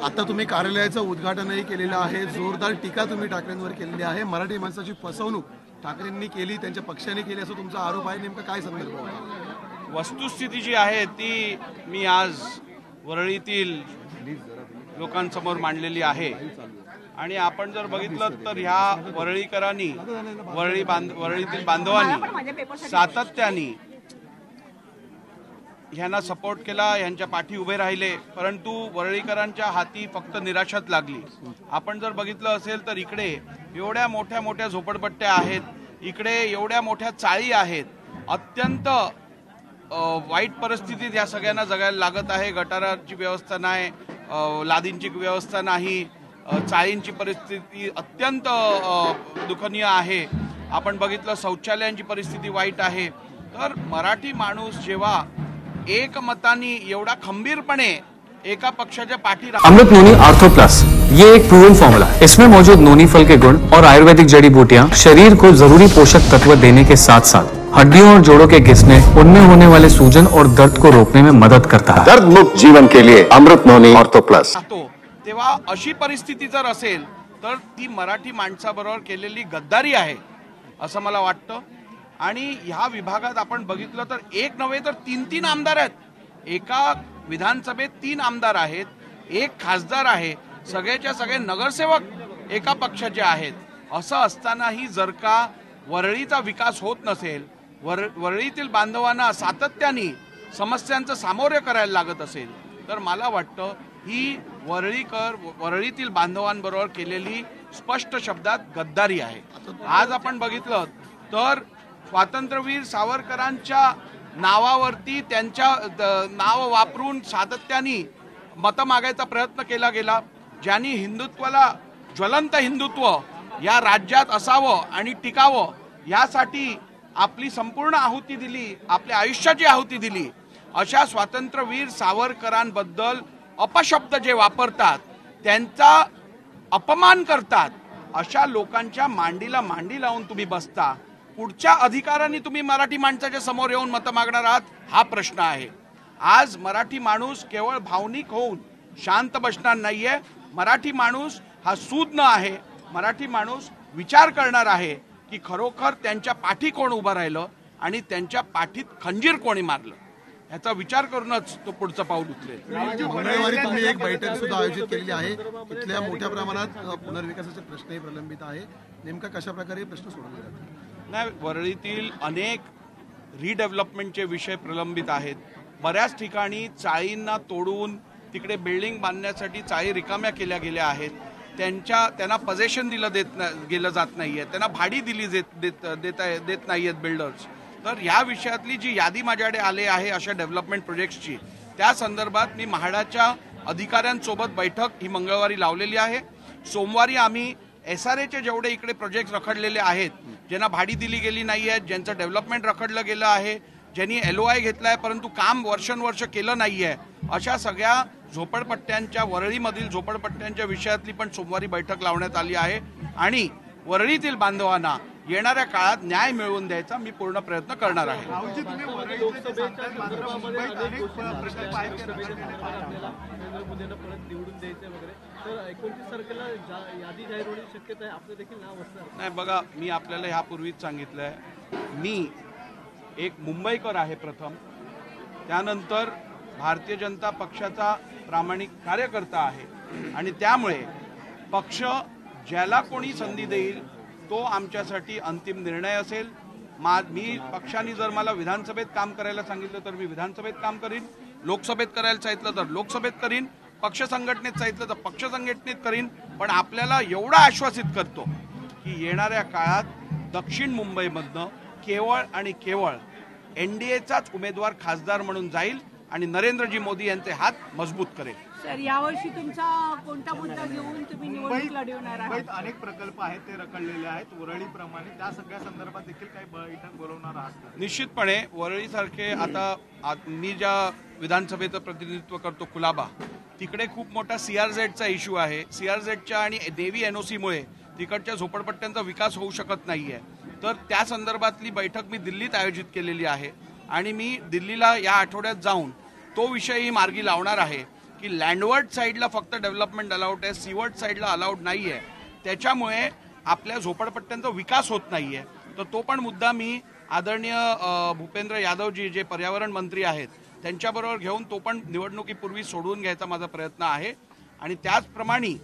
आता तुम्ही कार्यालयाचं उद्घाटनही केलेलं आहे, जोरदार टीका तुम्ही ठाकरेंवर केलेली आहे, मराठी माणसाची फसवणूक ठाकरेंनी केली, त्यांच्या पक्षाने केली असं तुमचा आरोप आहे. नेमका काय संदर्भ होता? वस्तुस्थिती जी आहे ती मी आज वरळीतील लोकांसमोर मांडलेली आहे. आणि आपण जर बघितलं तर ह्या वरळीकरांनी वरळीतील बांधवांनी सातत्याने ह्यांना सपोर्ट केला, ह्यांच्या पाठी उभे राहिले, परंतु वरळीकरांच्या हाती फक्त निराशाच लागली. आपण जर बघितलं असेल तर इकडे एवढ्या मोठ्या मोठ्या झोपडपट्ट्या आहेत, इकडे एवढ्या मोठ्या चाळी आहेत, अत्यंत वाईट परिस्थितीत या सगळ्यांना जगायला लागत आहे. गटाराची व्यवस्था नाही, लादींची व्यवस्था नाही, चाळींची परिस्थिती अत्यंत दुःखनीय आहे. आपण बघितलं शौचालयांची परिस्थिती वाईट आहे. तर मराठी माणूस जेव्हा एकमतानी एवढा खंबीरपणे एका पक्षाच्या पाठी अमृत नोनी आर्थो प्लस, ये एक प्रूवन फॉर्मूला है. इसमें मौजूद नोनी फल के गुण और आयुर्वेदिक जड़ी बूटियां शरीर को जरूरी पोषक तत्व देने के साथ साथ हड्डियों और जोड़ों के घिसने, उनमें होने वाले सूजन और दर्द को रोकने में मदद करता है. दर्द मुक्त जीवन के लिए अमृत नोनी आर्थो प्लस. तेव्हा अशी परिस्थिती जर असेल तर ती मराठी माणसाबरोबर केलेली गद्दारी आहे असं मला वाटतं. आणि ह्या विभागात आपण बघितलं तर एक नव्हे तर तीन आमदार आहेत. एका विधानसभेत 3 आमदार आहेत, 1 खासदार आहे, सगळेच्या सगळे नगरसेवक एका पक्षाचे आहेत. असं असतानाही जर का वरळीचा विकास होत नसेल, वरळीतील बांधवांना सातत्याने समस्यांचं सामोरे करायला लागत असेल, तर मला वाटतं ही वरळीतील बांधवांबरोबर केलेली स्पष्ट शब्दात गद्दारी आहे. आज आपण बघितलं तर स्वातंत्र्यवीर सावरकरांच्या नावावरती त्यांच्या नाव वापरून सातत्याने मतं मागायचा प्रयत्न केला गेला. ज्यांनी हिंदुत्वाला ज्वलंत हिंदुत्व या राज्यात असावं आणि टिकावं यासाठी आपली संपूर्ण आहुती दिली, आपल्या आयुष्याची आहुती दिली, अशा स्वातंत्र्यवीर सावरकरांबद्दल अपशब्द जे वापरतात, त्यांचा अपमान करतात, अशा लोकांच्या मांडीला मांडी लावून तुम्ही बसता. पुढच्या अधिकाराने तुम्ही मराठी माणसाच्या समोर येऊन मतं मागणार आहात हा प्रश्न आहे. आज मराठी माणूस केवळ भावनिक होऊन शांत बसणार नाहीये. मराठी माणूस हा सूज्ञ आहे. मराठी माणूस विचार करणार आहे की खरोखर त्यांच्या पाठी कोण उभं राहिलं आणि त्यांच्या पाठीत खंजीर कोणी मारलं, याचा विचार करूनच तो पुढचं पाऊल उचलेल. मंगळवारी तुम्ही एक बैठक सुद्धा आयोजित केलेली आहे. इथल्या मोठ्या प्रमाणात पुनर्विकासाचे प्रश्नही प्रलंबित आहे. नेमका कशा प्रकारे प्रश्न सोडवले जातात? नाही, वरळीतील अनेक रिडेव्हलपमेंटचे विषय प्रलंबित आहेत. बऱ्याच ठिकाणी चाळींना तोडून तिकडे बिल्डिंग बांधण्यासाठी चाळी रिकाम्या केल्या गेल्या आहेत. त्यांना पजेशन गेलं जात नाहीये, त्यांना भाडी दिली देत नाहीयेत बिल्डर्स. तर या विषयातली जी यादी माझ्याकडे आली आहे अशा डेव्हलपमेंट प्रोजेक्ट्सची, त्या संदर्भात मी म्हाडाच्या अधिकाऱ्यांसोबत बैठक ही मंगळवारी लावलेली आहे. सोमवारी आम्ही SRAचे जेवढे इकडे प्रोजेक्ट रखडलेले आहेत, ज्यांना भाडी दिली गेली नाही आहे, ज्यांचं डेव्हलपमेंट रखडलं गेलं आहे, ज्यांनी LOI घेतलाय परंतु काम वर्षानुवर्ष केलं नाहीये, अशा सगळ्या झोपडपट्ट्यांच्या, वरळीमधील झोपडपट्ट्यांच्या विषयातली पण सोमवारी बैठक लावण्यात आली आहे. आणि वरळीतील बांधवांना येणाऱ्या काळात न्याय मिळवून द्यायचा मी पूर्ण प्रयत्न करणार आहे. नाही बघा, मी आपल्याला ह्यापूर्वीच सांगितलंय, मी एक मुंबईकर आहे प्रथम, त्यानंतर भारतीय जनता पक्षाचा प्रामाणिक कार्यकर्ता आहे आणि त्यामुळे पक्ष ज्याला कोणी संधी देईल तो आमच्यासाठी अंतिम निर्णय असेल. मी पक्षाने जर मला विधानसभेत काम करायला सांगितलं तर मी विधानसभेत काम करीन, लोकसभेत करायला सांगितलं तर लोकसभेत करीन, पक्ष संघटनेत सांगितलं तर पक्ष संघटनेत करीन. पण आपल्याला एवढं आश्वासित करतो की येणाऱ्या काळात दक्षिण मुंबईमधनं केवळ आणि केवळ NDAचाच उमेदवार खासदार म्हणून जाईल आणि नरेंद्रजी मोदी यांचे हात मजबूत करेल. सर, यावर्षी तुमचा कोणता मुद्दा घेऊन तुम्ही निवडणूक लढवणार आहात? अनेक प्रकल्प आहेत ते रखडलेले आहेत वरळीप्रमाणे, त्या सगळ्या संदर्भात देखील काही बैठक बोलवणार आहात? निश्चितपणे वरळीसारखे आता मी ज्या विधानसभेचं प्रतिनिधित्व करतो कुलाबा, तिकडे खूप मोठा CRZचा इश्यू आहे. CRZच्या आणि नेव्ही NOCमुळे तिकडच्या झोपडपट्ट्यांचा विकास होऊ शकत नाहीये. तर त्या संदर्भातली बैठक मी दिल्लीत आयोजित केलेली आहे आणि मी दिल्लीला या आठवड्यात जाऊन तो विषयही मार्गी लावणार आहे की लँडवर्ड साईडला फक्त डेव्हलपमेंट अलाउड आहे, सीवर्ड साईडला अलाउड नाही आहे. त्याच्यामुळे आपल्या झोपडपट्ट्यांचा विकास होत नाही आहे. तर तो पण मुद्दा मी आदरणीय भूपेंद्र यादवजी जे पर्यावरण मंत्री आहेत त्यांच्याबरोबर घेऊन तो पण निवडणुकीपूर्वी सोडवून घ्यायचा माझा प्रयत्न आहे. आणि त्याचप्रमाणे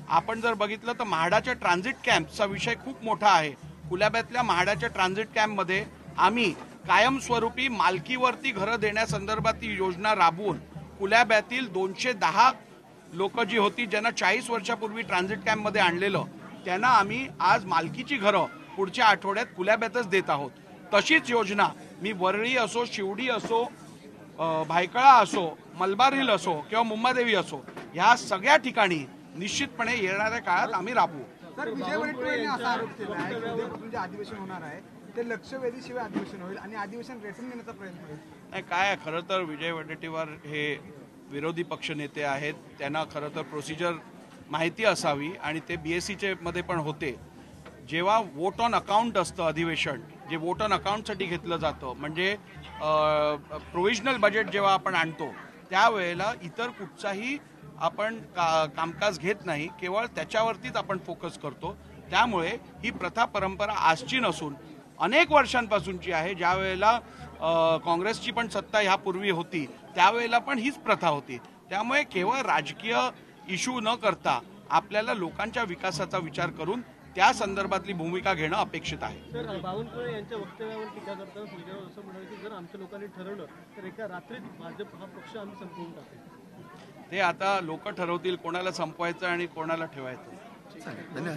आपण जर बघितलं तर म्हाडाच्या ट्रान्झिट कॅम्पचा विषय खूप मोठा आहे. कुलाब्यातल्या म्हाडाच्या ट्रान्झिट कॅम्पमध्ये आम्ही कायमस्वरूपी मालकीवरती घरं देण्यासंदर्भात ती योजना राबवून कुलाब्यातील 210 लोक जी होती ज्यांना 40 वर्षापूर्वी ट्रान्झिट कॅम्पमध्ये आणलेलं त्यांना आम्ही आज मालकीची घरं पुढच्या आठवड्यात कुलाब्यातच देत आहोत. तशीच योजना मी वरळी असो, शिवडी असो, भायखळा असो, मलबार हिल असो किंवा मुंबादेवी असो ह्या सगळ्या ठिकाणी निश्चितपणे येणाऱ्या काळात आम्ही राबवू. सर, विजय वडेट्टीवार यांनी असा आरोप केला आहे की उद्यापासून जे अधिवेशन होणार आहे ते लक्षवेधीशिवाय अधिवेशन होईल आणि अधिवेशन रेटून देण्याचा प्रयत्न होईल. नाही, काय आहे, खरं तर विजय वडेट्टीवार हे विरोधी पक्षनेते आहेत. त्यांना खरं तर प्रोसिजर माहिती असावी आणि ते BSCचे मध्ये पण होते. जेव्हा वोट ऑन अकाउंट असतं अधिवेशन, जे वोट ऑन अकाउंटसाठी घेतलं जातं, म्हणजे प्रोव्हिजनल बजेट जेव्हा आपण आणतो त्यावेळेला इतर कुठचाही आपण कामकाज घेत नाही, केवळ त्याच्यावरतीच आपण फोकस करतो. त्यामुळे ही प्रथा परंपरा आजची नसून अनेक वर्षांपासूनची आहे. ज्या वेळेला काँग्रेसची पण सत्ता ह्यापूर्वी होती त्यावेळेला पण हीच प्रथा होती. त्यामुळे केवळ राजकीय इश्यू न करता आपल्याला लोकांच्या विकासाचा विचार करून त्या संदर्भातली भूमिका घेणं अपेक्षित आहे. सर, बावनकुळे यांच्या वक्तव्यावर टीका करताना सुजयराव असं म्हणाले की जर आमच्या लोकांनी ठरवलं तर एका रात्रीत भाजप हा पक्ष आम्ही संपवून टाकू. ते आता लोक ठरवतील कोणाला संपवायचं आणि कोणाला ठेवायचं. धन्यवाद.